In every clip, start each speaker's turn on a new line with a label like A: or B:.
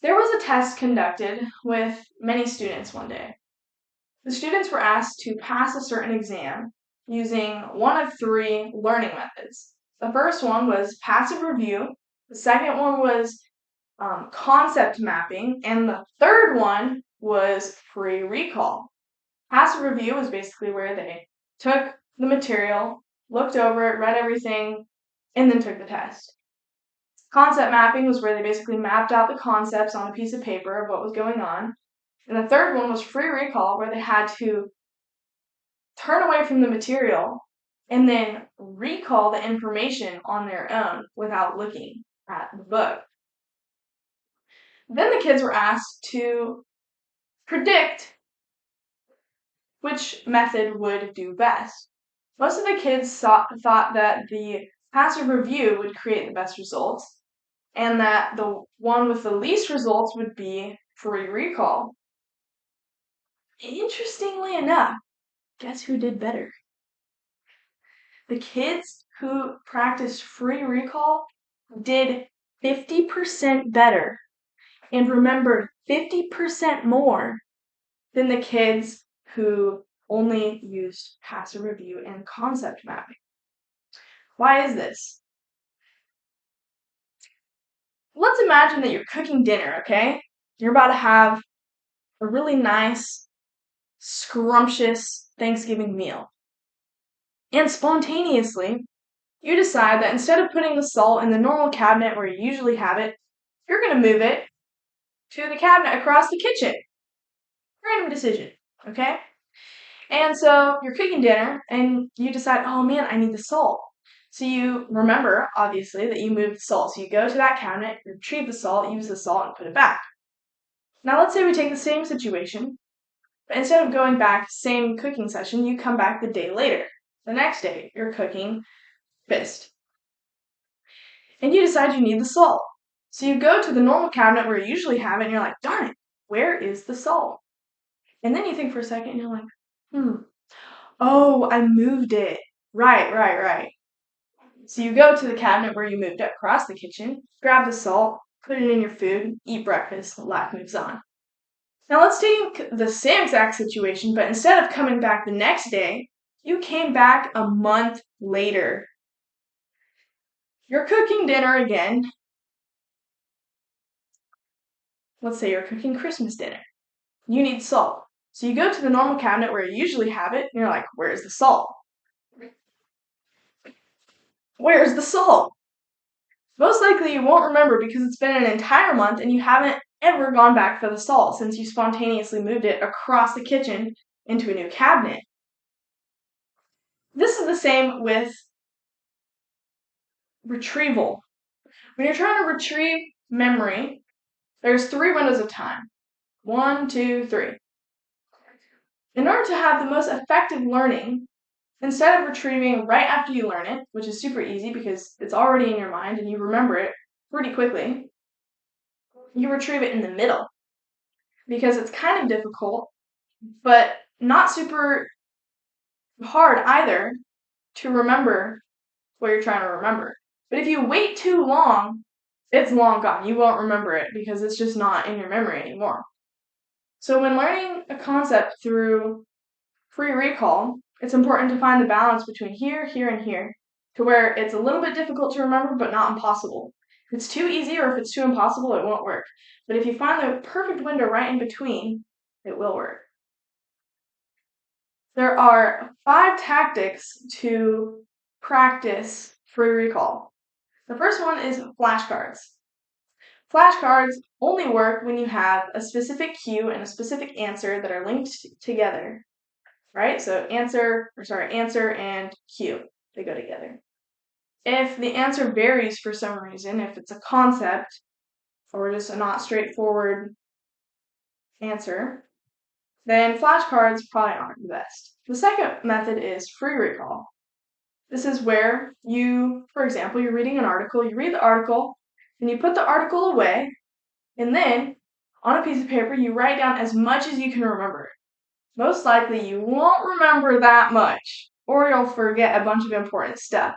A: There was a test conducted with many students one day. The students were asked to pass a certain exam using one of three learning methods. The first one was passive review, the second one was concept mapping, and the third one was free recall. Passive review was basically where they took the material, looked over it, read everything, and then took the test. Concept mapping was where they basically mapped out the concepts on a piece of paper of what was going on. And the third one was free recall, where they had to turn away from the material and then recall the information on their own without looking at the book. Then the kids were asked to predict which method would do best. Most of the kids thought that the passive review would create the best results, and that the one with the least results would be free recall. Interestingly enough, guess who did better? The kids who practiced free recall did 50% better and remembered 50% more than the kids who only used passive review and concept mapping. Why is this? Let's imagine that you're cooking dinner, okay? You're about to have a really nice, scrumptious Thanksgiving meal. And spontaneously, you decide that instead of putting the salt in the normal cabinet where you usually have it, you're going to move it to the cabinet across the kitchen. Random decision, okay? And so you're cooking dinner and you decide, oh man, I need the salt. So you remember, obviously, that you moved the salt. So you go to that cabinet, retrieve the salt, use the salt, and put it back. Now let's say we take the same situation, but instead of going back, same cooking session, you come back the day later. The next day, you're cooking fist. And you decide you need the salt. So you go to the normal cabinet where you usually have it, and you're like, darn it, where is the salt? And then you think for a second, and you're like, oh, I moved it. Right. So you go to the cabinet where you moved it across the kitchen, grab the salt, put it in your food, eat breakfast, life moves on. Now let's take the same exact situation, but instead of coming back the next day, you came back a month later. You're cooking dinner again. Let's say you're cooking Christmas dinner. You need salt. So you go to the normal cabinet where you usually have it, and you're like, where's the salt? Where's the salt? Most likely you won't remember because it's been an entire month and you haven't ever gone back for the salt since you spontaneously moved it across the kitchen into a new cabinet. This is the same with retrieval. When you're trying to retrieve memory, there's 3 windows of time. 1, 2, 3. In order to have the most effective learning, instead of retrieving right after you learn it, which is super easy because it's already in your mind and you remember it pretty quickly, you retrieve it in the middle because it's kind of difficult, but not super hard either to remember what you're trying to remember. But if you wait too long, it's long gone. You won't remember it because it's just not in your memory anymore. So when learning a concept through free recall, it's important to find the balance between here, here, and here, to where it's a little bit difficult to remember, but not impossible. If it's too easy or if it's too impossible, it won't work. But if you find the perfect window right in between, it will work. There are 5 tactics to practice free recall. The first one is flashcards. Flashcards only work when you have a specific cue and a specific answer that are linked together, right? So answer and cue, they go together. If the answer varies for some reason, if it's a concept or just a not straightforward answer, then flashcards probably aren't the best. The second method is free recall. This is where you, for example, you're reading an article, you read the article, and you put the article away, and then on a piece of paper, you write down as much as you can remember. Most likely, you won't remember that much, or you'll forget a bunch of important stuff.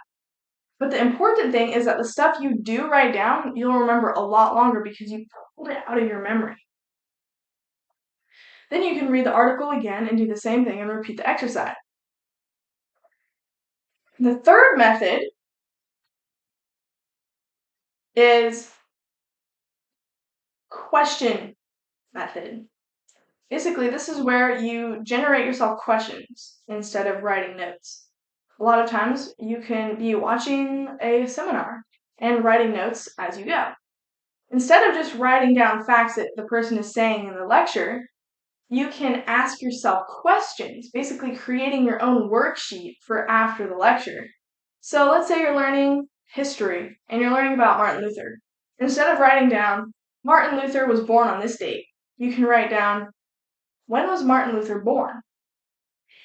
A: But the important thing is that the stuff you do write down, you'll remember a lot longer because you pulled it out of your memory. Then you can read the article again and do the same thing and repeat the exercise. The third method is question method. Basically, this is where you generate yourself questions instead of writing notes. A lot of times you can be watching a seminar and writing notes as you go. Instead of just writing down facts that the person is saying in the lecture, you can ask yourself questions, basically creating your own worksheet for after the lecture. So let's say you're learning history and you're learning about Martin Luther. Instead of writing down, Martin Luther was born on this date, you can write down, when was Martin Luther born?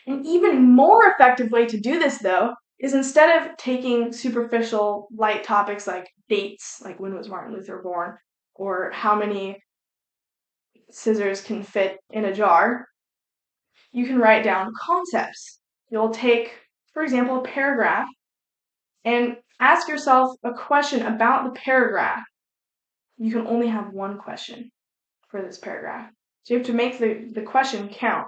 A: An even more effective way to do this, though, is instead of taking superficial, light topics like dates, like when was Martin Luther born, or how many scissors can fit in a jar, you can write down concepts. You'll take, for example, a paragraph and ask yourself a question about the paragraph. You can only have one question for this paragraph. So you have to make the question count.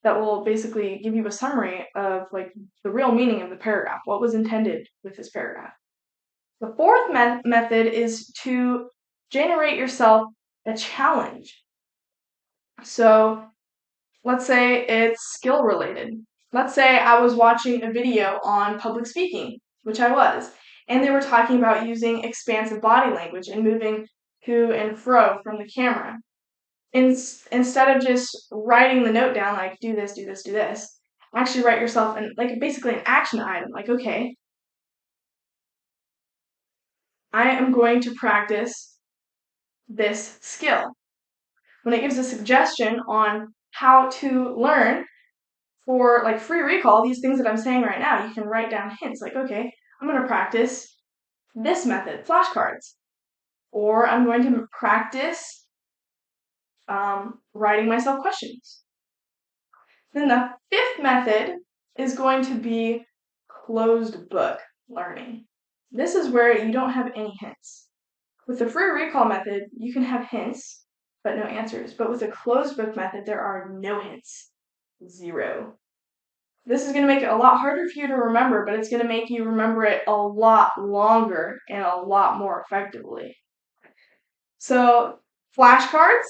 A: That will basically give you a summary of like the real meaning of the paragraph, what was intended with this paragraph. The fourth method is to generate yourself a challenge. So let's say it's skill related. Let's say I was watching a video on public speaking, which I was, and they were talking about using expansive body language and moving to and fro from the camera. Instead of just writing the note down, like do this, do this, do this, actually write yourself like basically an action item. Like, okay, I am going to practice this skill. When it gives a suggestion on how to learn for like free recall, these things that I'm saying right now, you can write down hints like, okay, I'm going to practice this method, flashcards, or I'm going to practice writing myself questions. Then the fifth method is going to be closed book learning. This is where you don't have any hints. With the free recall method, you can have hints, but no answers. But with the closed book method, there are no hints. Zero. This is going to make it a lot harder for you to remember, but it's going to make you remember it a lot longer and a lot more effectively. So, flashcards,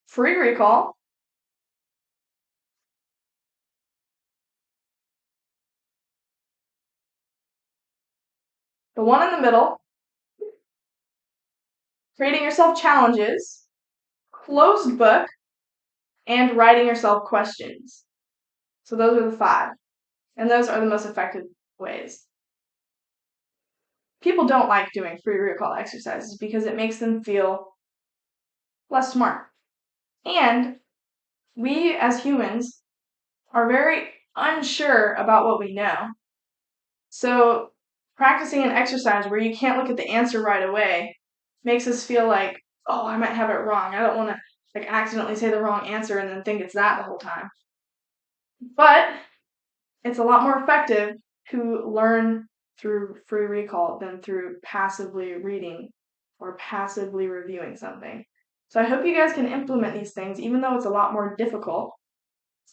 A: free recall, the one in the middle, creating yourself challenges, closed book, and writing yourself questions. So those are the 5. And those are the most effective ways. People don't like doing free recall exercises because it makes them feel less smart. And we as humans are very unsure about what we know. So practicing an exercise where you can't look at the answer right away makes us feel like, oh, I might have it wrong. I don't want to like accidentally say the wrong answer and then think it's that the whole time. But it's a lot more effective to learn through free recall than through passively reading or passively reviewing something. So I hope you guys can implement these things, even though it's a lot more difficult.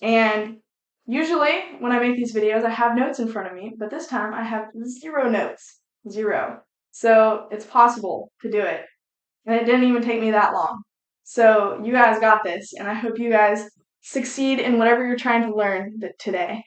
A: And usually when I make these videos, I have notes in front of me, but this time I have 0 notes. 0. So it's possible to do it. And it didn't even take me that long. So you guys got this, and I hope you guys succeed in whatever you're trying to learn today.